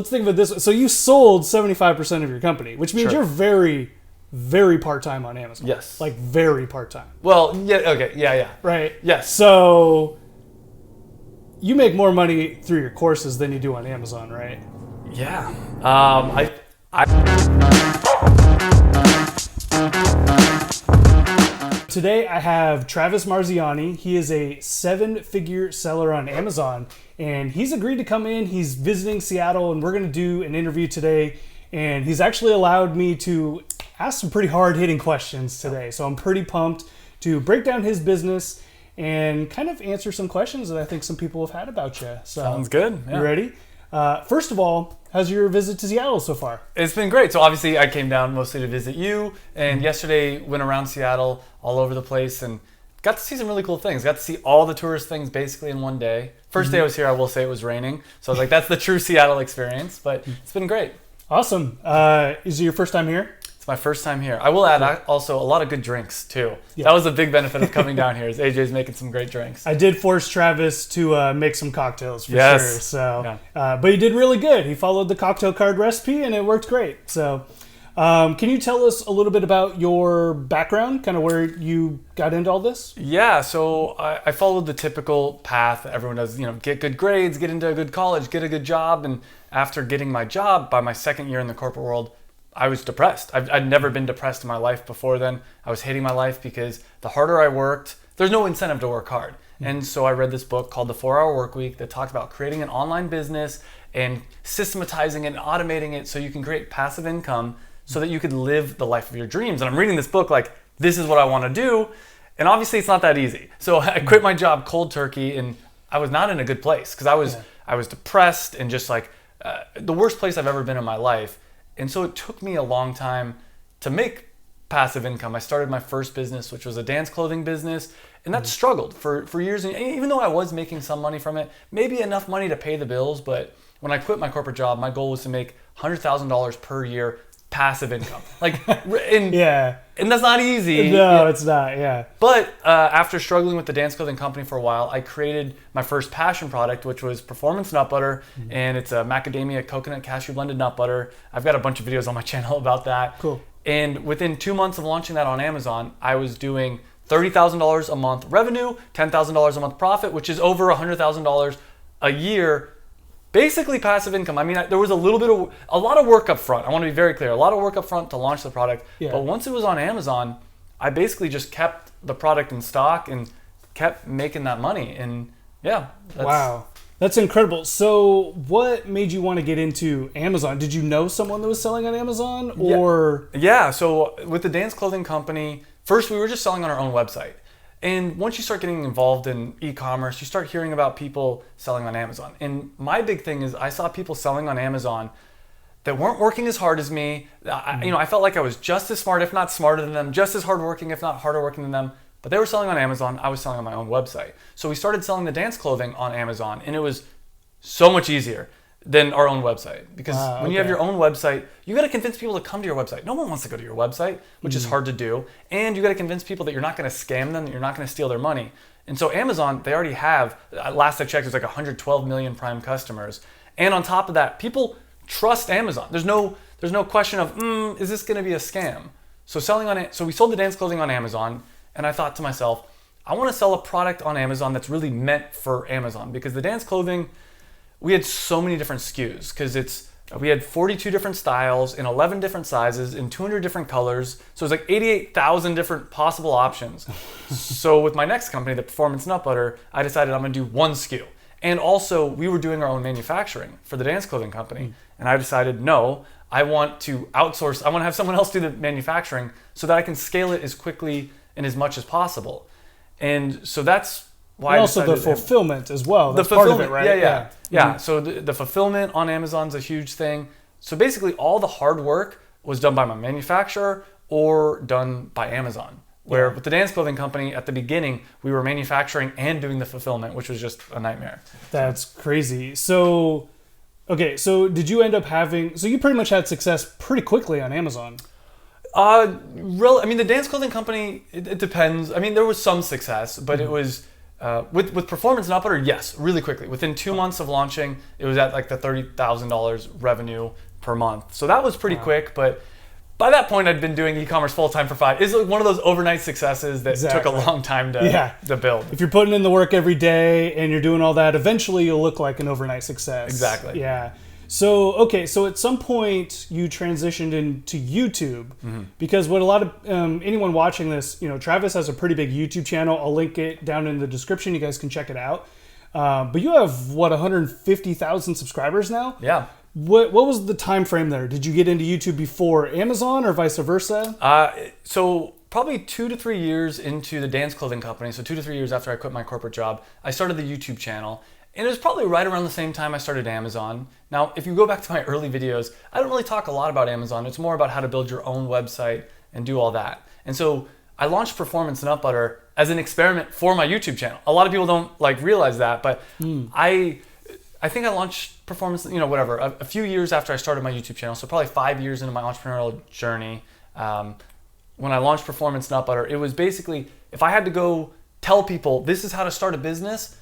Let's think of it this way. So you sold 75% of your company, which means Sure. you're very, very part-time on Amazon. Yes. Like very part-time. Well, yeah, okay, yeah. Right? Yes. So you make more money through your courses than you do on Amazon, right? Yeah. Today I have Travis Marziani. He is a 7-figure seller on Amazon, and he's agreed to come in. He's visiting Seattle, and we're going to do an interview today. And he's actually allowed me to ask some pretty hard-hitting questions today. So I'm pretty pumped to break down his business and kind of answer some questions that I think some people have had about you. So, Sounds good. Yeah. You ready? First of all, how's your visit to Seattle so far? It's been great. So obviously I came down mostly to visit you, and yesterday went around Seattle all over the place and got to see some really cool things. Got to see all the tourist things basically in one day. First day I was here, I will say it was raining. So I was like, that's the true Seattle experience, but it's been great. Awesome. Is it your first time here? It's my first time here. I will add also a lot of good drinks too. Yeah. That was a big benefit of coming down here is AJ's making some great drinks. I did force Travis to make some cocktails for Yes. sure. So, Yeah. but he did really good. He followed the cocktail card recipe and it worked great. So can you tell us a little bit about your background, kind of where you got into all this? Yeah, so I followed the typical path that everyone does, get good grades, get into a good college, get a good job. And after getting my job, by my second year in the corporate world, I was depressed. I'd never been depressed in my life before then. I was hating my life because the harder I worked, there's no incentive to work hard. And so I read this book called The 4-Hour Workweek that talked about creating an online business and systematizing it and automating it so you can create passive income so that you could live the life of your dreams. And I'm reading this book like, this is what I want to do. And obviously it's not that easy. So I quit my job cold turkey and I was not in a good place because I was depressed and just like the worst place I've ever been in my life. And so it took me a long time to make passive income. I started my first business, which was a dance clothing business, and that struggled for years. And even though I was making some money from it, maybe enough money to pay the bills, but when I quit my corporate job, my goal was to make $100,000 per year passive income. And that's not easy. No, it's not, yeah. But after struggling with the dance clothing company for a while, I created my first passion product, which was Performance Nut Butter, and it's a macadamia coconut cashew blended nut butter. I've got a bunch of videos on my channel about that. Cool. And within 2 months of launching that on Amazon, I was doing $30,000 a month revenue, $10,000 a month profit, which is over $100,000 a year. Basically passive income. I mean, there was a lot of work up front. I want to be very clear. A lot of work up front to launch the product. Yeah. But once it was on Amazon, I basically just kept the product in stock and kept making that money. And yeah. Wow. That's incredible. So what made you want to get into Amazon? Did you know someone that was selling on Amazon or? Yeah. So with the dance clothing company, first we were just selling on our own website. And once you start getting involved in e-commerce, you start hearing about people selling on Amazon. And my big thing is I saw people selling on Amazon that weren't working as hard as me. I felt like I was just as smart, if not smarter than them, just as hardworking, if not harder working than them. But they were selling on Amazon. I was selling on my own website. So we started selling the dance clothing on Amazon, and it was so much easier than our own website. Because when you have your own website, you got to convince people to come to your website. No one wants to go to your website, which is hard to do. And you got to convince people that you're not going to scam them, that you're not going to steal their money. And so Amazon, they already have, last I checked, there's like 112 million Prime customers. And on top of that, people trust Amazon. There's no question of, is this going to be a scam? So we sold the dance clothing on Amazon, and I thought to myself, I want to sell a product on Amazon that's really meant for Amazon, because the dance clothing, we had so many different SKUs because we had 42 different styles in 11 different sizes in 200 different colors. So it was like 88,000 different possible options. So with my next company, the Performance Nut Butter, I decided I'm going to do one SKU. And also we were doing our own manufacturing for the dance clothing company. And I decided, no, I want to outsource. I want to have someone else do the manufacturing so that I can scale it as quickly and as much as possible. And so that's why and also the fulfillment as well. That's part of it, right? Yeah. So the fulfillment on Amazon's a huge thing. So basically all the hard work was done by my manufacturer or done by Amazon. Where with the dance clothing company at the beginning, we were manufacturing and doing the fulfillment, which was just a nightmare. That's crazy. So, okay, so did you end up so you pretty much had success pretty quickly on Amazon? The dance clothing company, it depends. I mean, there was some success, but it was With performance nut butter, yes, really quickly. Within 2 months of launching, it was at like the $30,000 revenue per month. So that was pretty quick, but by that point, I'd been doing e-commerce full-time for 5. It's like one of those overnight successes that took a long time to build. If you're putting in the work every day and you're doing all that, eventually you'll look like an overnight success. Exactly. Yeah. So, okay, so at some point you transitioned into YouTube because what a lot of anyone watching this, Travis has a pretty big YouTube channel. I'll link it down in the description. You guys can check it out. But you have, 150,000 subscribers now? Yeah. What was the time frame there? Did you get into YouTube before Amazon or vice versa? So probably 2 to 3 years into the dance clothing company, so 2 to 3 years after I quit my corporate job, I started the YouTube channel. And it was probably right around the same time I started Amazon. Now, if you go back to my early videos, I don't really talk a lot about Amazon. It's more about how to build your own website and do all that. And so I launched Performance Nut Butter as an experiment for my YouTube channel. A lot of people don't realize that, but I think I launched Performance, a few years after I started my YouTube channel. So probably 5 years into my entrepreneurial journey. When I launched Performance Nut Butter, it was basically, if I had to go tell people this is how to start a business,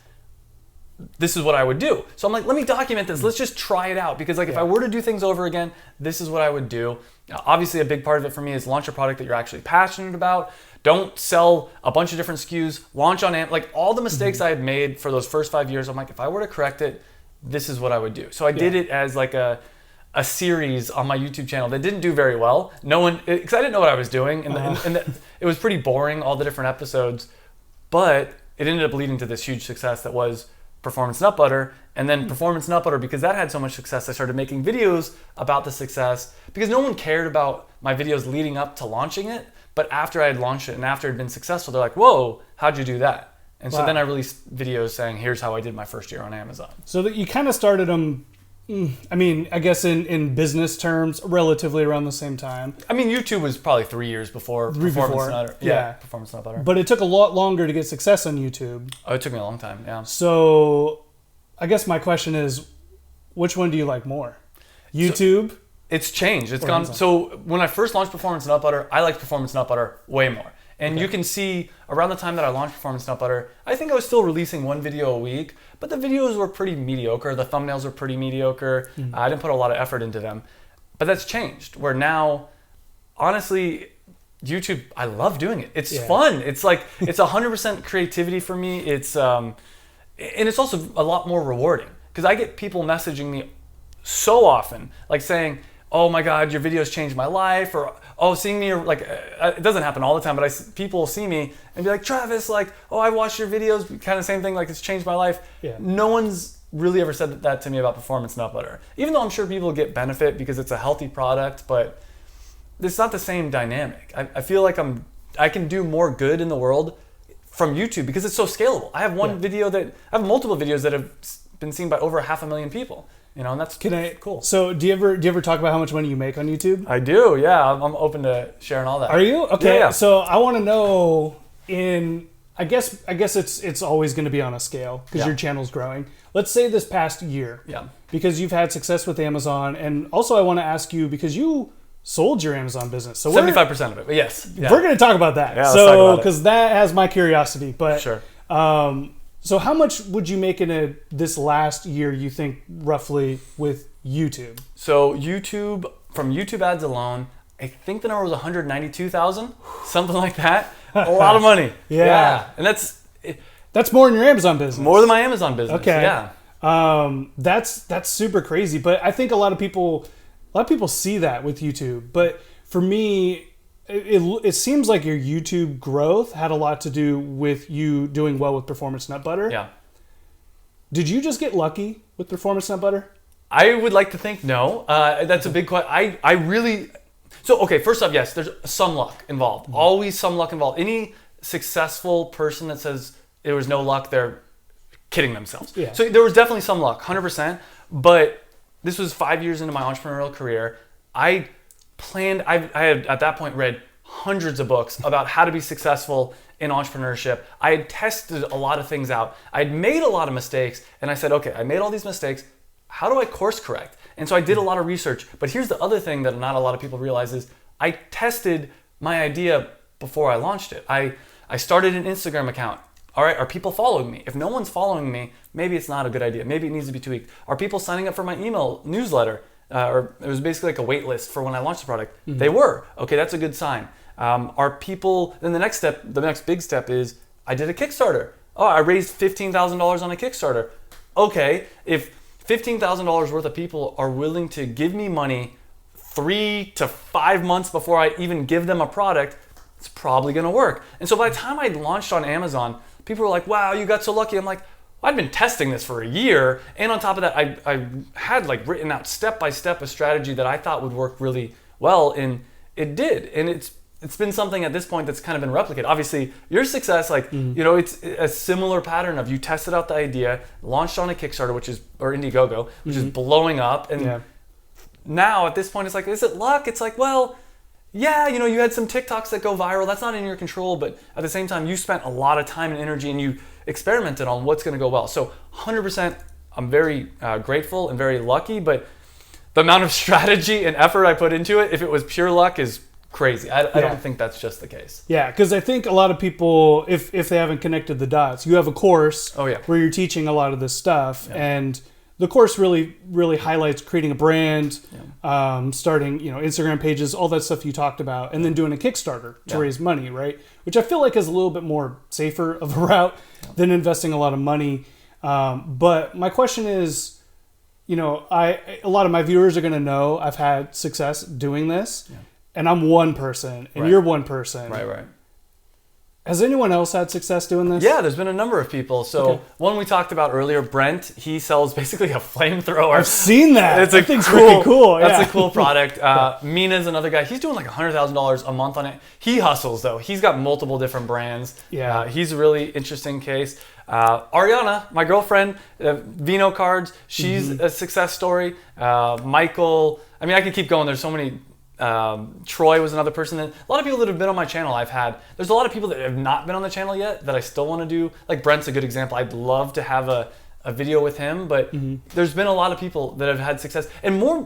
this is what I would do. So I'm like, let me document this. Let's just try it out. Because if I were to do things over again, this is what I would do. Now, obviously, a big part of it for me is launch a product that you're actually passionate about. Don't sell a bunch of different SKUs. Launch on Amazon. All the mistakes I had made for those first 5 years, I'm like, if I were to correct it, this is what I would do. So I did it as like a series on my YouTube channel that didn't do very well. No one, because I didn't know what I was doing. And it was pretty boring, all the different episodes. But it ended up leading to this huge success that was Performance Nut Butter. And then Performance Nut Butter, because that had so much success, I started making videos about the success because no one cared about my videos leading up to launching it. But after I had launched it and after it had been successful, they're like, whoa, how'd you do that? And so then I released videos saying, here's how I did my first year on Amazon. So that you kind of started them, I guess in business terms, relatively around the same time. YouTube was probably 3 years before Performance Nut Butter. Yeah, Performance Nut Butter. But it took a lot longer to get success on YouTube. Oh, it took me a long time, yeah. So I guess my question is, which one do you like more? YouTube? It's changed. It's gone. So when I first launched Performance Nut Butter, I liked Performance Nut Butter way more. And you can see around the time that I launched Performance Nut Butter, I think I was still releasing one video a week, but the videos were pretty mediocre. The thumbnails were pretty mediocre. I didn't put a lot of effort into them. But that's changed, where now, honestly, YouTube, I love doing it. It's fun. It's like, it's 100% creativity for me. It's and it's also a lot more rewarding because I get people messaging me so often, like saying, oh my God, your videos changed my life, or seeing me, it doesn't happen all the time, but people see me and be like, Travis, I watched your videos, kind of same thing, it's changed my life. Yeah. No one's really ever said that to me about Performance Nut Butter, even though I'm sure people get benefit because it's a healthy product, but it's not the same dynamic. I feel like I can do more good in the world from YouTube because it's so scalable. I have multiple videos that have been seen by over 500,000 people. And that's cool. So do you ever talk about how much money you make on YouTube? I do, yeah. I'm open to sharing all that. Are you? Okay. Yeah. So I want to know I guess it's always going to be on a scale because your channel's growing. Let's say this past year. Yeah. Because you've had success with Amazon, and also I want to ask you because you sold your Amazon business. So 75% of it, but yes. Yeah. We're going to talk about that. Yeah, let's talk about it. Because that has my curiosity. But sure. So how much would you make in this last year, you think, roughly, with YouTube? So from YouTube ads alone, I think the number was 192,000, something like that. A lot of money. Yeah. And that's more than your Amazon business. More than my Amazon business. Okay. Yeah. That's super crazy. But I think a lot of people see that with YouTube. But for me, it seems like your YouTube growth had a lot to do with you doing well with Performance Nut Butter. Yeah. Did you just get lucky with Performance Nut Butter? I would like to think no. That's a big question. First off, yes, there's some luck involved. Mm-hmm. Always some luck involved. Any successful person that says there was no luck, they're kidding themselves. Yeah. So there was definitely some luck, 100%. But this was 5 years into my entrepreneurial career. I had at that point read hundreds of books about how to be successful in entrepreneurship. I had tested a lot of things out. I'd made a lot of mistakes, and I said, okay, I made all these mistakes. How do I course correct? And so I did a lot of research. But here's the other thing that not a lot of people realize is I tested my idea before I launched it. I started an Instagram account all right, are people following me? If no one's following me, maybe it's not a good idea. Maybe it needs to be tweaked. Are people signing up for my email newsletter? Or it was basically like a wait list for when I launched the product. They were. Okay, that's a good sign. Are people, then the next big step is I did a Kickstarter. Oh, I raised $15,000 on a Kickstarter. Okay, if $15,000 worth of people are willing to give me money 3 to 5 months before I even give them a product, it's probably gonna work. And so by the time I launched on Amazon, people were like, wow, you got so lucky. I'm like, I'd been testing this for a year. And on top of that, I had like written out step by step a strategy that I thought would work really well. And it did. And it's been something at this point that's kind of been replicated. Obviously, your success, like, you know, it's a similar pattern of you tested out the idea, launched on a Kickstarter, or Indiegogo, which is blowing up. And now at this point, it's like, is it luck? It's like, well, yeah, you know, you had some TikToks that go viral. That's not in your control. But at the same time, you spent a lot of time and energy and you experimented on what's going to go well. So 100%, I'm very grateful and very lucky. But the amount of strategy and effort I put into it, if it was pure luck, is crazy. I don't think that's just the case. Yeah, because I think a lot of people, if they haven't connected the dots, you have a course where you're teaching a lot of this stuff, and the course really highlights creating a brand, starting, you know, Instagram pages, all that stuff you talked about, and then doing a Kickstarter to raise money, right? Which I feel like is a little bit more safer of a route than investing a lot of money. But my question is, you know, a lot of my viewers are going to know I've had success doing this. And I'm one person, and you're one person. Right. Has anyone else had success doing this? Yeah, there's been a number of people. So one we talked about earlier, Brent, he sells basically a flamethrower. I've seen that. It's pretty cool. That's a cool product. Mina's another guy. He's doing like $100,000 a month on it. He hustles though. He's got multiple different brands. He's a really interesting case. Ariana, my girlfriend, Vino Cards, she's a success story. Michael, I mean, I could keep going. There's so many. Troy was another person. That a lot of people that have been on my channel there's a lot of people that have not been on the channel yet that I still want to do. Like Brent's a good example. I'd love to have a video with him, but there's been a lot of people that have had success. And more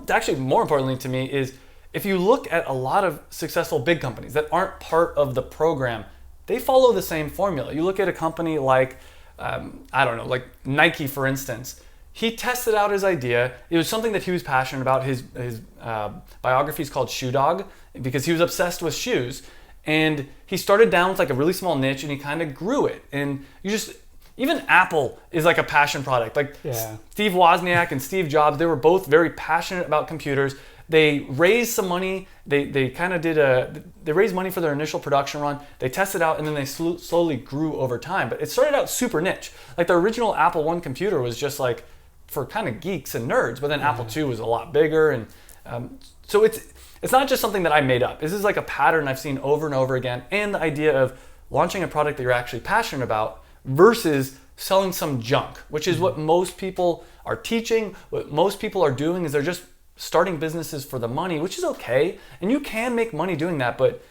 importantly to me is if you look at a lot of successful big companies that aren't part of the program, they follow the same formula. You look at a company like, like Nike, for instance. He tested out his idea. It was something that he was passionate about. His biography is called Shoe Dog because he was obsessed with shoes. And he started down with like a really small niche and he kind of grew it. And even Apple is like a passion product. Like Steve Wozniak and Steve Jobs, they were both very passionate about computers. They raised some money. They raised money for their initial production run. They tested out and then they slowly grew over time. But it started out super niche. Like the original Apple I computer was just like for kind of geeks and nerds, but then Apple II was a lot bigger. And so it's not just something that I made up. This is like a pattern I've seen over and over again. And the idea of launching a product that you're actually passionate about versus selling some junk, which is what most people are teaching. What most people are doing is they're just starting businesses for the money, which is okay. And you can make money doing that. But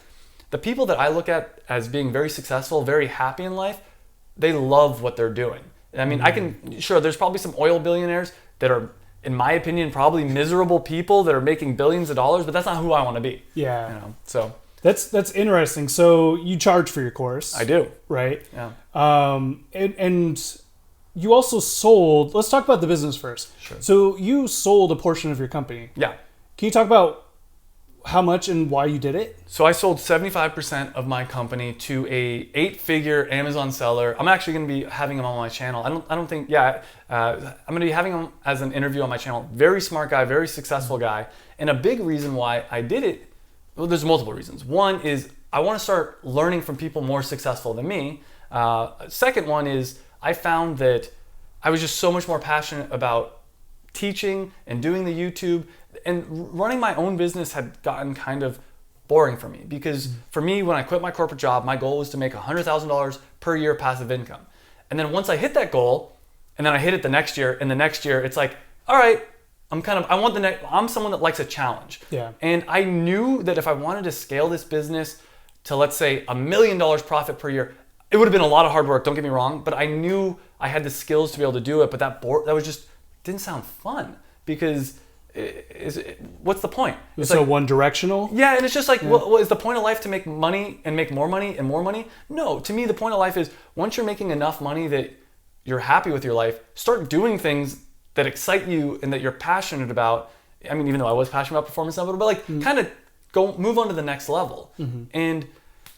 the people that I look at as being very successful, very happy in life, they love what they're doing. I mean, there's probably some oil billionaires that are, in my opinion, probably miserable people that are making billions of dollars, but that's not who I want to be. Yeah. You know, so that's interesting. So you charge for your course. I do. Right? Yeah. And you also sold, let's talk about the business first. Sure. So you sold a portion of your company. Yeah. Can you talk about how much and why you did it? So I sold 75% of my company to a 8-figure Amazon seller. I'm actually going to be having him on my channel. I'm going to be having him as an interview on my channel. Very smart guy, very successful guy. And a big reason why I did it, well, there's multiple reasons. One is I want to start learning from people more successful than me. Second one is I found that I was just so much more passionate about teaching and doing the YouTube, and running my own business had gotten kind of boring for me because for me, when I quit my corporate job, my goal was to make $100,000 per year passive income. And then once I hit that goal and then I hit it the next year and the next year, it's like, all right, I'm someone that likes a challenge. Yeah. And I knew that if I wanted to scale this business to, let's say, $1 million profit per year, it would have been a lot of hard work, don't get me wrong, but I knew I had the skills to be able to do it, but that was just didn't sound fun because what's the point? It's so like, one directional. yeah, and it's just like, well, is the point of life to make money and make more money and more money? No, to me, the point of life is once you're making enough money that you're happy with your life, start doing things that excite you and that you're passionate about. I mean, even though I was passionate about performance and but like kind of move on to the next level. And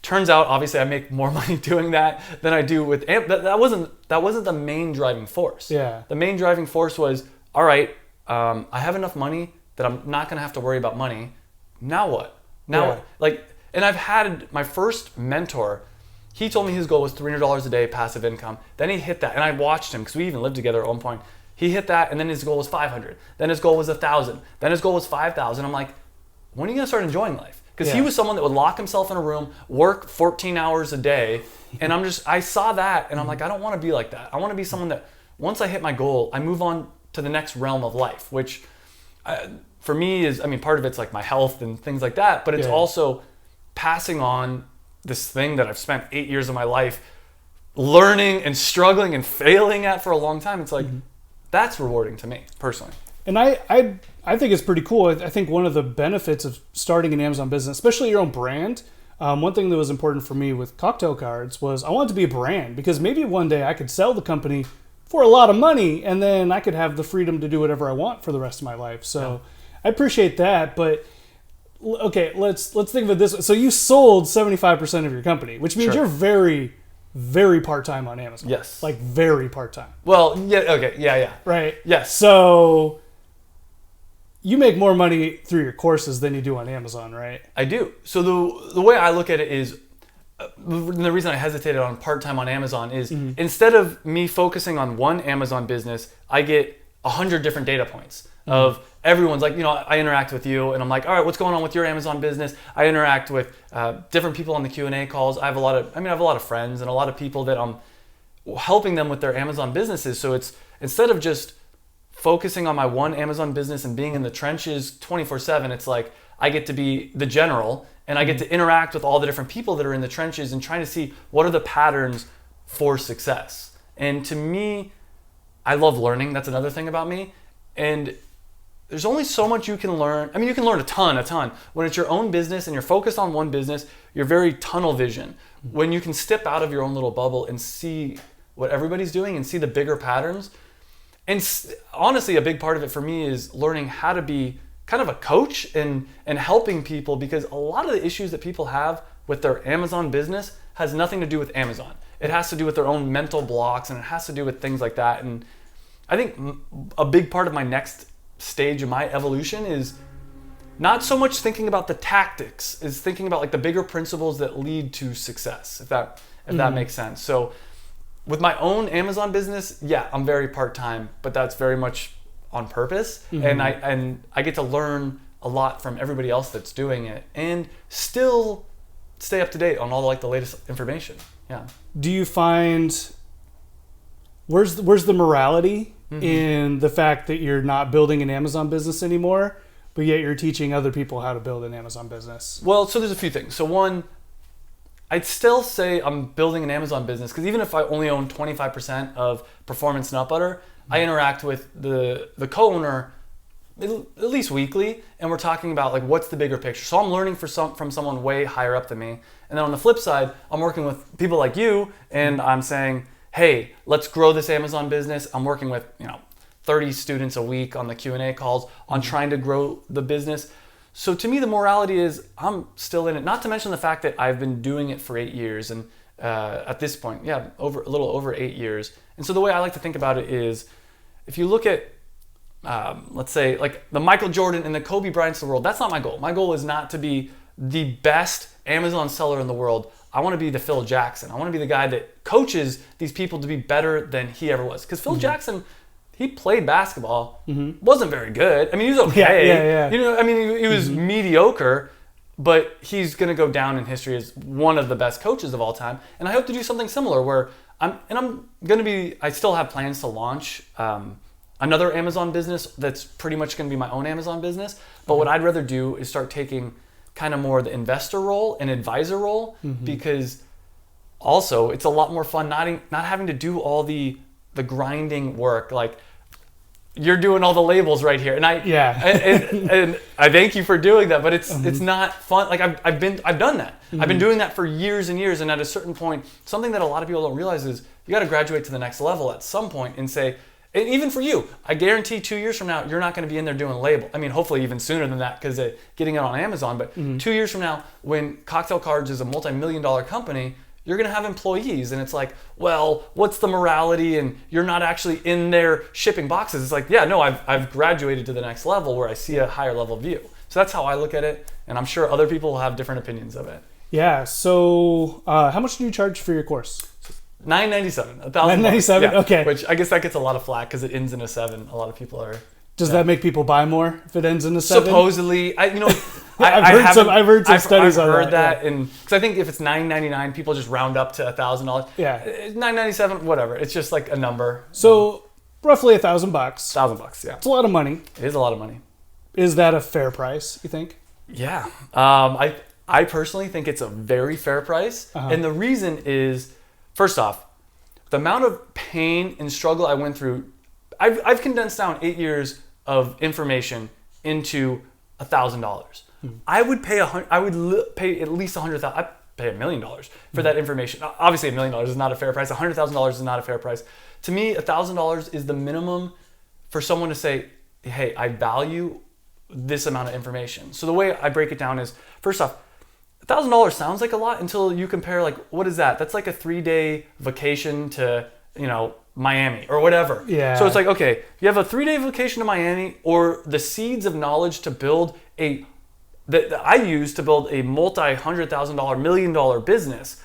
turns out, obviously, I make more money doing that than I do with that wasn't the main driving force. Yeah. The main driving force was, all right, I have enough money that I'm not going to have to worry about money. Now what? And I've had my first mentor. He told me his goal was $300 a day passive income. Then he hit that, and I watched him because we even lived together at one point. He hit that, and then his goal was 500. Then his goal was 1,000. Then his goal was 5,000. I'm like, when are you gonna start enjoying life? Because he was someone that would lock himself in a room, work 14 hours a day, and I saw that, and I'm like, I don't want to be like that. I want to be someone that once I hit my goal, I move on to the next realm of life, which for me is, I mean, part of it's like my health and things like that, but it's also passing on this thing that I've spent 8 years of my life learning and struggling and failing at for a long time. It's like, that's rewarding to me personally. And I think it's pretty cool. I think one of the benefits of starting an Amazon business, especially your own brand, one thing that was important for me with Cocktail Cards was I wanted to be a brand, because maybe one day I could sell the company for a lot of money and then I could have the freedom to do whatever I want for the rest of my life. So I appreciate that. But okay, let's think of it this way. So you sold 75% of your company, which means you're very, very part-time on Amazon. Yes. Like very part-time. Well, yeah, okay, yeah. Right? Yes. So you make more money through your courses than you do on Amazon, right? I do. So the way I look at it is, the reason I hesitated on part-time on Amazon is instead of me focusing on one Amazon business, I get 100 different data points of everyone's like, I interact with you and I'm like, all right, what's going on with your Amazon business? I interact with different people on the Q&A calls. I have a lot of friends and a lot of people that I'm helping them with their Amazon businesses. So it's instead of just focusing on my one Amazon business and being in the trenches 24/7, it's like I get to be the general and I get to interact with all the different people that are in the trenches and trying to see what are the patterns for success. And to me, I love learning. That's another thing about me. And there's only so much you can learn. I mean, you can learn a ton. When it's your own business and you're focused on one business, you're very tunnel vision. When you can step out of your own little bubble and see what everybody's doing and see the bigger patterns. And honestly, a big part of it for me is learning how to be kind of a coach and helping people, because a lot of the issues that people have with their Amazon business has nothing to do with Amazon. It has to do with their own mental blocks and it has to do with things like that. And I think a big part of my next stage of my evolution is not so much thinking about the tactics, is thinking about like the bigger principles that lead to success, if that makes sense. So with my own Amazon business, yeah, I'm very part-time, but that's very much on purpose. And I get to learn a lot from everybody else that's doing it and still stay up to date on all the latest information. Yeah. Do you find where's the morality in the fact that you're not building an Amazon business anymore, but yet you're teaching other people how to build an Amazon business? Well, so there's a few things. So one, I'd still say I'm building an Amazon business because even if I only own 25% of Performance Nut Butter, I interact with the co-owner at least weekly, and we're talking about like what's the bigger picture. So I'm learning from someone way higher up than me. And then on the flip side, I'm working with people like you, and I'm saying, hey, let's grow this Amazon business. I'm working with 30 students a week on the Q&A calls on trying to grow the business. So to me, the morality is I'm still in it. Not to mention the fact that I've been doing it for 8 years, and at this point, a little over 8 years. And so the way I like to think about it is, if you look at, let's say, like the Michael Jordan and the Kobe Bryants of the world, that's not my goal. My goal is not to be the best Amazon seller in the world. I want to be the Phil Jackson. I want to be the guy that coaches these people to be better than he ever was. Because Phil Jackson, he played basketball, wasn't very good. I mean, he was okay. Yeah. He was mediocre, but he's going to go down in history as one of the best coaches of all time. And I hope to do something similar where I still have plans to launch another Amazon business that's pretty much going to be my own Amazon business. But what I'd rather do is start taking kind of more the investor role and advisor role, because also it's a lot more fun not having to do all the grinding work. Like you're doing all the labels right here. And and I thank you for doing that, but it's not fun. Like I've done that. I've been doing that for years and years. And at a certain point, something that a lot of people don't realize is you got to graduate to the next level at some point and say, and even for you, I guarantee 2 years from now, you're not going to be in there doing label. I mean, hopefully even sooner than that because getting it on Amazon. But 2 years from now, when Cocktail Cards is a multi-million-dollar company, you're going to have employees. And it's like, well, what's the morality? And you're not actually in there shipping boxes. It's like, yeah, no, I've graduated to the next level where I see a higher level view. So that's how I look at it. And I'm sure other people will have different opinions of it. Yeah. So how much do you charge for your course? $997. $997. Yeah, okay. Which I guess that gets a lot of flack because it ends in a 7. A lot of people are. Does that make people buy more if it ends in a 7? Supposedly, I've heard some studies on that. I've heard that, and because I think if it's $999, people just round up to $1,000. Yeah. $997, whatever. It's just like a number. So roughly $1,000. $1,000, yeah. It's a lot of money. It is a lot of money. Is that a fair price? You think? Yeah. I personally think it's a very fair price, and the reason is. First off, the amount of pain and struggle I went through, I've condensed down 8 years of information into $1,000. I would pay pay at least $100,000. I'd pay $1 million for that information. Obviously, $1 million is not a fair price. $100,000 is not a fair price. To me, $1,000 is the minimum for someone to say, "Hey, I value this amount of information." So the way I break it down is, first off, $1,000 sounds like a lot until you compare, like, what is that? That's like a 3-day vacation to, Miami or whatever. Yeah. So it's like, okay, you have a 3-day vacation to Miami or the seeds of knowledge to build that I use to build a multi-$100,000, $1 million business.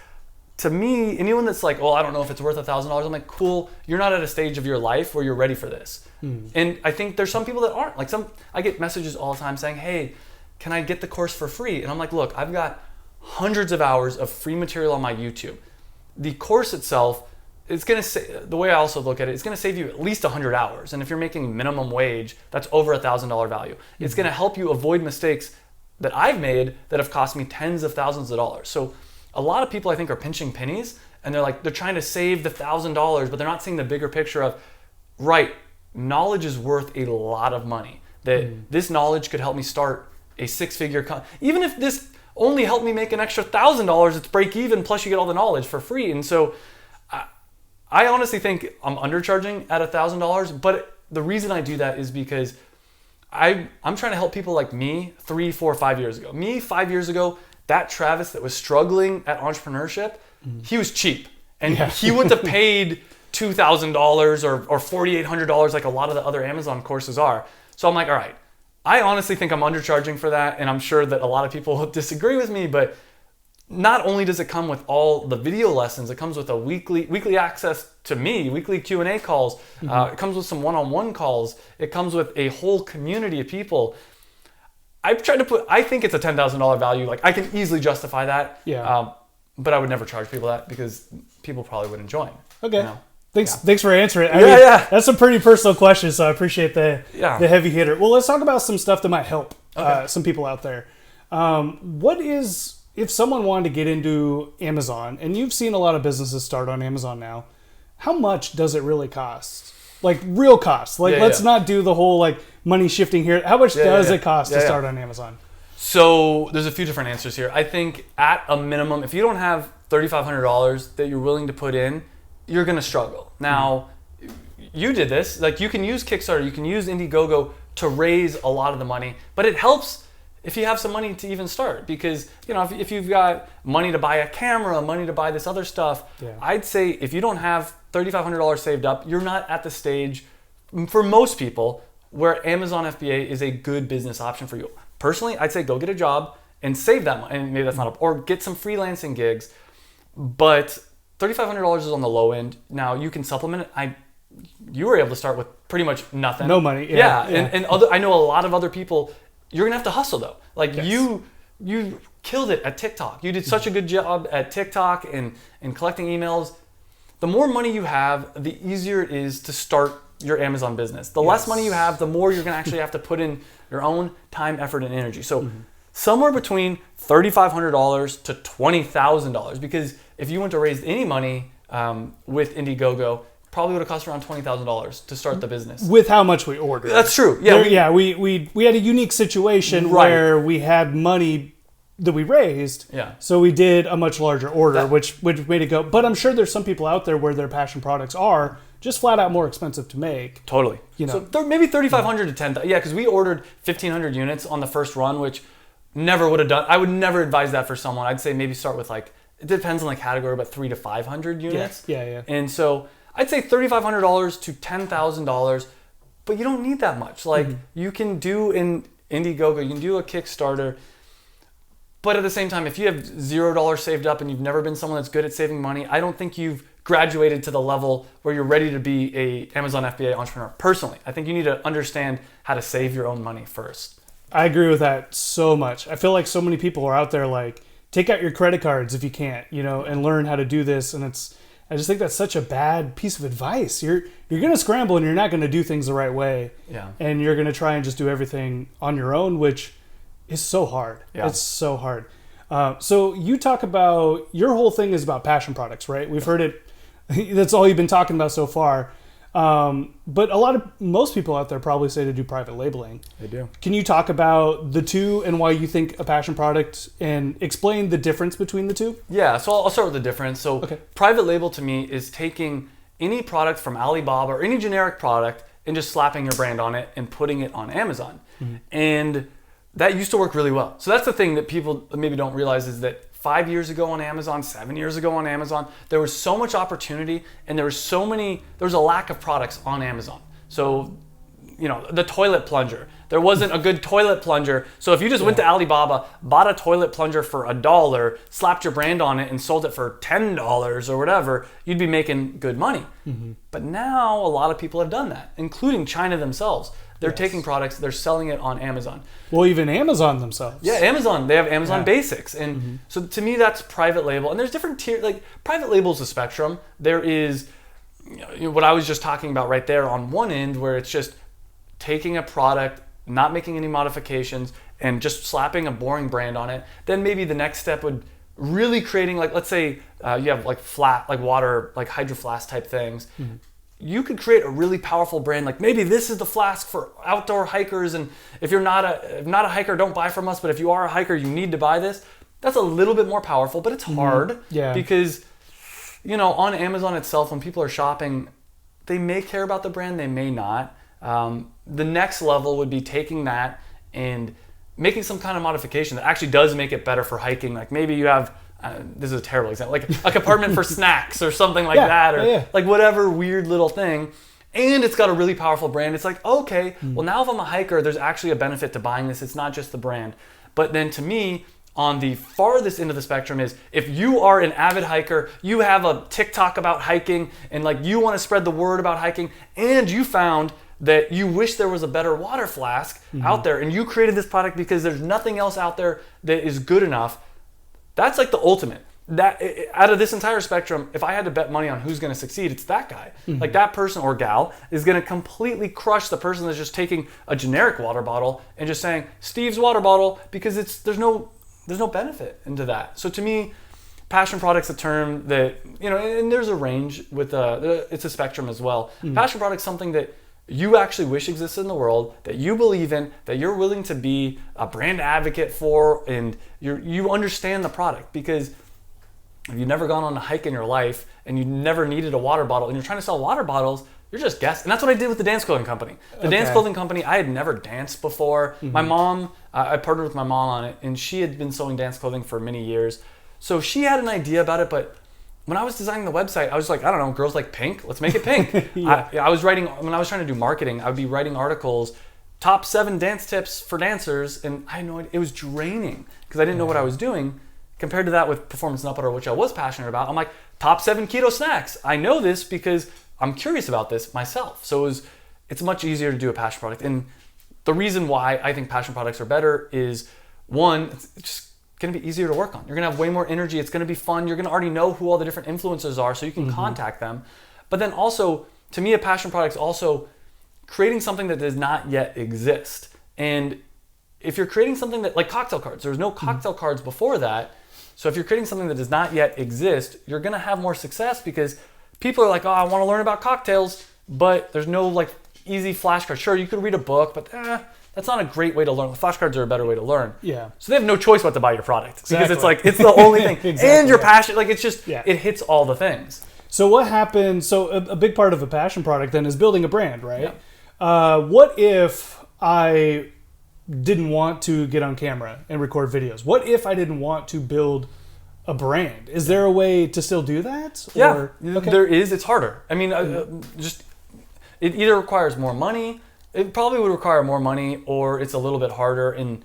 To me, anyone that's like, well, I don't know if it's worth $1,000, I'm like, cool, you're not at a stage of your life where you're ready for this. And I think there's some people that aren't. Like I get messages all the time saying, hey, can I get the course for free? And I'm like, look, I've got hundreds of hours of free material on my YouTube. The course itself, it's going to say, the way I also look at it, it's going to save you at least 100 hours. And if you're making minimum wage, that's over $1,000 value. It's going to help you avoid mistakes that I've made that have cost me tens of thousands of dollars. So a lot of people I think are pinching pennies and they're trying to save the $1,000, but they're not seeing the bigger picture of, right, knowledge is worth a lot of money. That this knowledge could help me start a 6-figure even if this only helped me make an extra $1,000, it's break even plus you get all the knowledge for free. And so I honestly think I'm undercharging at $1,000, but the reason I do that is because I'm trying to help people like me 3, 4, 5 years ago. Me 5 years ago, that Travis that was struggling at entrepreneurship, he was cheap. And he wouldn't have paid $2,000 or $4,800 like a lot of the other Amazon courses are. So I'm like, all right, I honestly think I'm undercharging for that, and I'm sure that a lot of people disagree with me, but not only does it come with all the video lessons, it comes with a weekly access to me, weekly Q&A calls. It comes with some one-on-one calls. It comes with a whole community of people. I've tried to I think it's a $10,000 value. Like I can easily justify that. Yeah. But I would never charge people that because people probably wouldn't join. Okay. Thanks for answering it. That's a pretty personal question, so I appreciate the heavy hitter. Well, let's talk about some stuff that might help some people out there. If someone wanted to get into Amazon, and you've seen a lot of businesses start on Amazon now, how much does it really cost? Like real cost. Like let's not do the whole like money shifting here. How much does it cost to start on Amazon? So there's a few different answers here. I think at a minimum, if you don't have $3,500 that you're willing to put in, you're going to struggle. Now, you did this. Like you can use Kickstarter, you can use Indiegogo to raise a lot of the money, but it helps if you have some money to even start, because if you've got money to buy a camera, money to buy this other stuff, I'd say if you don't have $3,500 saved up, you're not at the stage for most people where Amazon FBA is a good business option for you. Personally, I'd say go get a job and save that money. And maybe that's not or get some freelancing gigs, but $3,500 is on the low end. Now you can supplement it. You were able to start with pretty much nothing. No money. And I know a lot of other people. You're gonna have to hustle though. Like you killed it at TikTok. You did such a good job at TikTok and collecting emails. The more money you have, the easier it is to start your Amazon business. The less money you have, the more you're gonna actually have to put in your own time, effort, and energy. So somewhere between $3,500 to $20,000, because if you want to raise any money with Indiegogo, probably would have cost around $20,000 to start the business. With how much we ordered. That's true. Yeah, we had a unique situation where we had money that we raised. Yeah. So we did a much larger order, which made it go. But I'm sure there's some people out there where their passion products are just flat out more expensive to make. Totally. So maybe 3,500 to 10,000. Yeah, because we ordered 1,500 units on the first run, which never would have done. I would never advise that for someone. I'd say maybe start with it depends on the category, but 300 to 500 units. Yeah. And so I'd say $3,500 to $10,000, but you don't need that much. You can do an Indiegogo, you can do a Kickstarter. But at the same time, if you have $0 saved up and you've never been someone that's good at saving money, I don't think you've graduated to the level where you're ready to be a Amazon FBA entrepreneur. Personally, I think you need to understand how to save your own money first. I agree with that so much. I feel like so many people are out there take out your credit cards if you can't, and learn how to do this. And I just think that's such a bad piece of advice. You're going to scramble and you're not going to do things the right way. Yeah. And you're going to try and just do everything on your own, which is so hard. Yeah. It's so hard. So you talk about, your whole thing is about passion products, right? We've heard it. That's all you've been talking about so far. But most people out there probably say to do private labeling. They do. Can you talk about the two and why you think a passion product and explain the difference between the two? Yeah, so I'll start with the difference. So private label to me is taking any product from Alibaba or any generic product and just slapping your brand on it and putting it on Amazon. Mm-hmm. And that used to work really well. So that's the thing that people maybe don't realize is that 5 years ago on Amazon, 7 years ago on Amazon, there was so much opportunity and there was a lack of products on Amazon. So, the toilet plunger, there wasn't a good toilet plunger. So if you just went to Alibaba, bought a toilet plunger for $1, slapped your brand on it and sold it for $10 or whatever, you'd be making good money. Mm-hmm. But now a lot of people have done that, including China themselves. They're taking products, they're selling it on Amazon. Well, even Amazon themselves. Yeah, Amazon. They have Amazon Basics. And so to me, that's private label. And there's different tiers. Private label is a spectrum. There is what I was just talking about right there on one end, where it's just taking a product, not making any modifications, and just slapping a boring brand on it. Then maybe the next step would really creating, let's say you have flat, water, Hydro Flask type things. Mm-hmm. You could create a really powerful brand. Maybe this is the flask for outdoor hikers, and if you're not a hiker, don't buy from us. But if you are a hiker, you need to buy this. That's a little bit more powerful, but it's hard because on Amazon itself, when people are shopping, they may care about the brand, they may not. The next level would be taking that and making some kind of modification that actually does make it better for hiking. Maybe you have. This is a terrible example, a compartment for snacks or something like that, or whatever weird little thing. And it's got a really powerful brand. It's okay, well, now if I'm a hiker, there's actually a benefit to buying this. It's not just the brand. But then to me, on the farthest end of the spectrum is if you are an avid hiker, you have a TikTok about hiking, and you want to spread the word about hiking, and you found that you wish there was a better water flask out there, and you created this product because there's nothing else out there that is good enough. That's the ultimate. That out of this entire spectrum, if I had to bet money on who's going to succeed, it's that guy. Mm-hmm. That person or gal is going to completely crush the person that's just taking a generic water bottle and just saying Steve's water bottle, because there's no benefit into that. So to me, passion product's a term that and there's a range with it's a spectrum as well. Mm-hmm. Passion product's something that you actually wish existed in the world, that you believe in, that you're willing to be a brand advocate for, and you understand the product. Because if you've never gone on a hike in your life and you never needed a water bottle and you're trying to sell water bottles, you're just guessing. And that's what I did with the dance clothing company. The dance clothing company, I had never danced before. Mm-hmm. My mom, I partnered with my mom on it, and she had been sewing dance clothing for many years. So she had an idea about it, but when I was designing the website, I was I don't know, girls like pink, let's make it pink. I was writing, when I was trying to do marketing, I would be writing articles, top 7 dance tips for dancers, and I had no idea. It was draining because I didn't know what I was doing. Compared to that with performance nut butter, which I was passionate about, I'm top 7 keto snacks. I know this because I'm curious about this myself. So it's much easier to do a passion product. And the reason why I think passion products are better is, one, it's just going to be easier to work on. You're going to have way more energy. It's going to be fun. You're going to already know who all the different influencers are, so you can contact them. But then also, to me, a passion product is also creating something that does not yet exist. And if you're creating something that, cocktail cards, there was no cocktail cards before that. So if you're creating something that does not yet exist, you're going to have more success because people are like, oh, I want to learn about cocktails, but there's no like easy flashcard. Sure, you could read a book, but that's not a great way to learn. The flashcards are a better way to learn. Yeah. So they have no choice but to buy your product because Exactly. it's the only thing. Exactly, And you're yeah. passionate. Like it's just, Yeah. it hits all the things. So what happens? So a big part of a passion product then is building a brand, right? Yeah. What if I didn't want to get on camera and record videos? What if I didn't want to build a brand? Is there a way to still do that? Yeah, Or, okay. there is. It's harder. I mean, just it either requires more money. It probably would require more money, or it's a little bit harder. And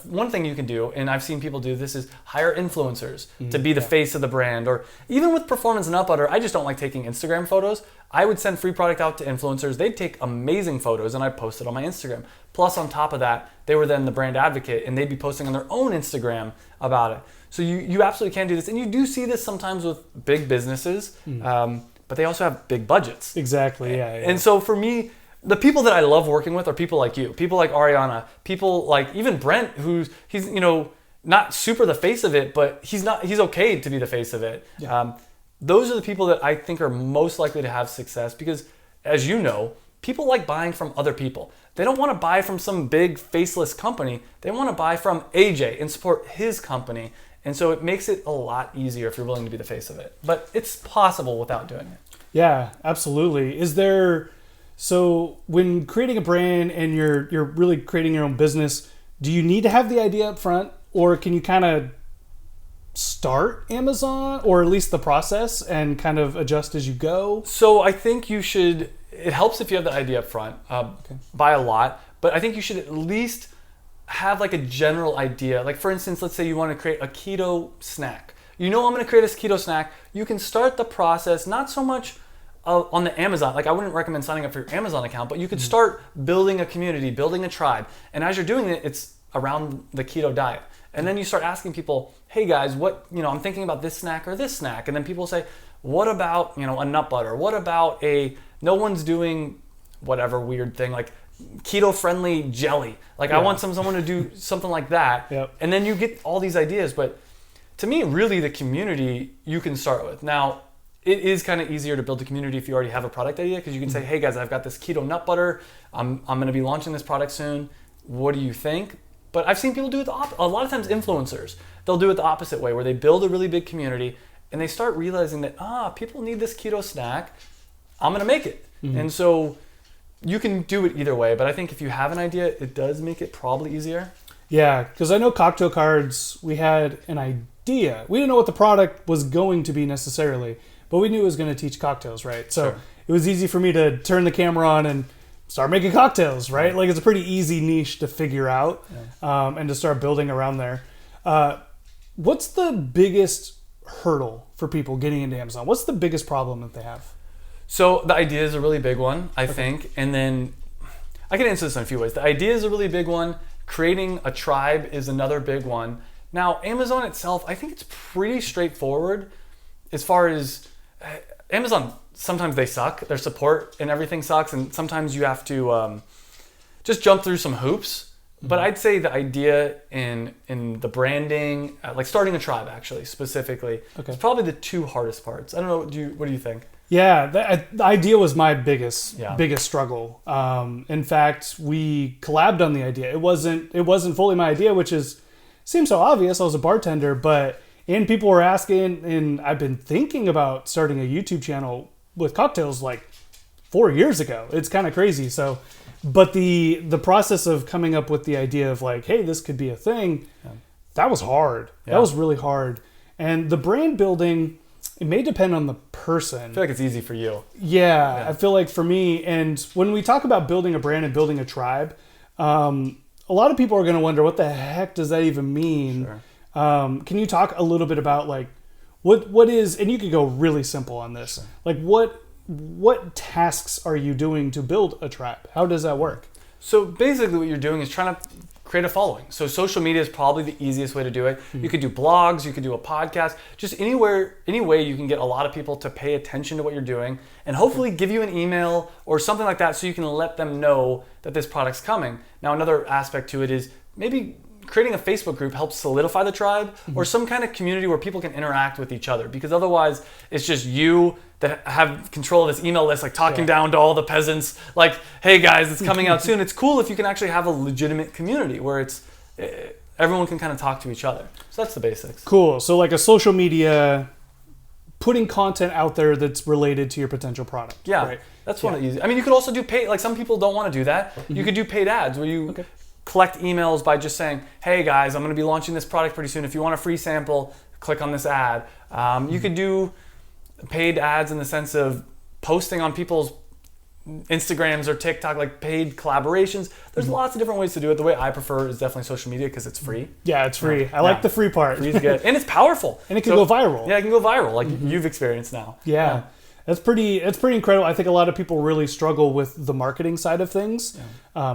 one thing you can do, and I've seen people do this, is hire influencers to be the face of the brand. Or even with performance nut butter, I just don't like taking Instagram photos. I would send free product out to influencers. They'd take amazing photos, and I'd post it on my Instagram. Plus, on top of that, they were then the brand advocate, and they'd be posting on their own Instagram about it. So you absolutely can do this, and you do see this sometimes with big businesses, but they also have big budgets. Exactly. Yeah. And so for me, the people that I love working with are people like you, people like Ariana, people like even Brent, he's not super the face of it, but he's okay to be the face of it. Yeah. Those are the people that I think are most likely to have success because, as you know, people like buying from other people. They don't want to buy from some big faceless company. They want to buy from AJ and support his company. And so it makes it a lot easier if you're willing to be the face of it. But it's possible without doing it. Yeah, absolutely. So when creating a brand and you're really creating your own business, do you need to have the idea up front, or can you kind of start Amazon, or at least the process, and kind of adjust as you go? So I think you should, it helps if you have the idea up front by a lot, but I think you should at least have like a general idea. Like for instance, let's say you want to create a keto snack. I'm going to create a keto snack. You can start the process, not so much on the Amazon. Like I wouldn't recommend signing up for your Amazon account, but you could start building a community, building a tribe. And as you're doing it, it's around the keto diet. And then you start asking people, hey guys, I'm thinking about this snack or this snack. And then people say, what about, a nut butter? What about no one's doing whatever weird thing, like keto-friendly jelly. Like I want someone to do something like that. Yep. And then you get all these ideas. But to me, really the community you can start with. Now, it is kind of easier to build a community if you already have a product idea, because you can say, hey guys, I've got this keto nut butter. I'm going to be launching this product soon. What do you think? But I've seen people do it a lot of times influencers. They'll do it the opposite way, where they build a really big community and they start realizing that, people need this keto snack. I'm going to make it. And so you can do it either way. But I think if you have an idea, it does make it probably easier. Yeah, because I know cocktail cards, we had an idea. We didn't know what the product was going to be necessarily, but we knew it was going to teach cocktails, right? So It was easy for me to turn the camera on and start making cocktails, right? Like it's a pretty easy niche to figure out and to start building around there. What's the biggest hurdle for people getting into Amazon? What's the biggest problem that they have? So the idea is a really big one, I think. And then I can answer this in a few ways. The idea is a really big one. Creating a tribe is another big one. Now, Amazon itself, I think it's pretty straightforward as far as Amazon. Sometimes they suck. Their support and everything sucks. And sometimes you have to just jump through some hoops. But I'd say the idea in the branding, like starting a tribe actually, specifically, is probably the two hardest parts. I don't know. What do you think? Yeah, the idea was my biggest struggle. In fact, we collabed on the idea. It wasn't fully my idea, which seems so obvious. I was a bartender, and people were asking, and I've been thinking about starting a YouTube channel with cocktails like 4 years ago. It's kind of crazy. So, but the process of coming up with the idea of like, hey, this could be a thing, that was hard. Yeah. That was really hard. And the brand building, it may depend on the person. I feel like it's easy for you. Yeah, I feel like for me, and when we talk about building a brand and building a tribe, a lot of people are going to wonder, what the heck does that even mean? Sure. Can you talk a little bit about like what is, and you could go really simple on this, like what tasks are you doing to build a tribe? How does that work? So basically what you're doing is trying to create a following. So social media is probably the easiest way to do it. You could do blogs, you could do a podcast, just any way you can get a lot of people to pay attention to what you're doing and hopefully give you an email or something like that so you can let them know that this product's coming. Now, another aspect to it is maybe creating a Facebook group helps solidify the tribe or some kind of community where people can interact with each other, because otherwise it's just you that have control of this email list, like talking down to all the peasants, like, hey guys, it's coming out soon. It's cool if you can actually have a legitimate community where it's everyone can kind of talk to each other. So that's the basics. Cool. So like a social media, putting content out there that's related to your potential product. Yeah, right? that's one of the easy. I mean, you could also do paid, like some people don't want to do that. You could do paid ads where you collect emails by just saying, hey guys, I'm going to be launching this product pretty soon. If you want a free sample, click on this ad. You could do paid ads in the sense of posting on people's Instagrams or TikTok, like paid collaborations. There's lots of different ways to do it. The way I prefer is definitely social media because it's free. Yeah, it's free. I like the free part. Free is good. And it's powerful. And it can go viral. Yeah, it can go viral, like you've experienced now. Yeah. That's pretty incredible. I think a lot of people really struggle with the marketing side of things,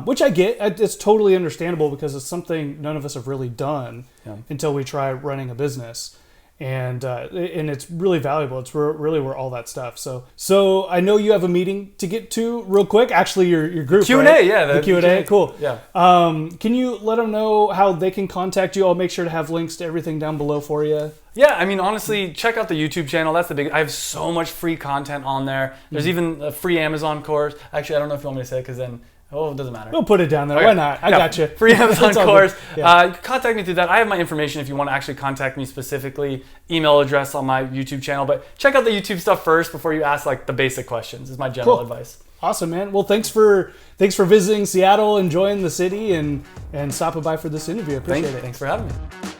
which I get. It's totally understandable because it's something none of us have really done until we try running a business. And it's really valuable. It's really where all that stuff. So I know you have a meeting to get to real quick. Actually, your group Q&A, right? yeah, the Q&A. Cool. Yeah. Can you let them know how they can contact you? I'll make sure to have links to everything down below for you. Yeah, I mean, honestly, check out the YouTube channel. That's the big. I have so much free content on there. There's even a free Amazon course. Actually, I don't know if you want me to say it because then. Oh, it doesn't matter. We'll put it down there. Okay. Why not? I got you. Free Amazon course. Yeah. Contact me through that. I have my information if you want to actually contact me specifically. Email address on my YouTube channel. But check out the YouTube stuff first before you ask like the basic questions. Is my general advice. Awesome, man. Well, thanks for visiting Seattle, enjoying the city, and stopping by for this interview. I appreciate it. Thanks for having me.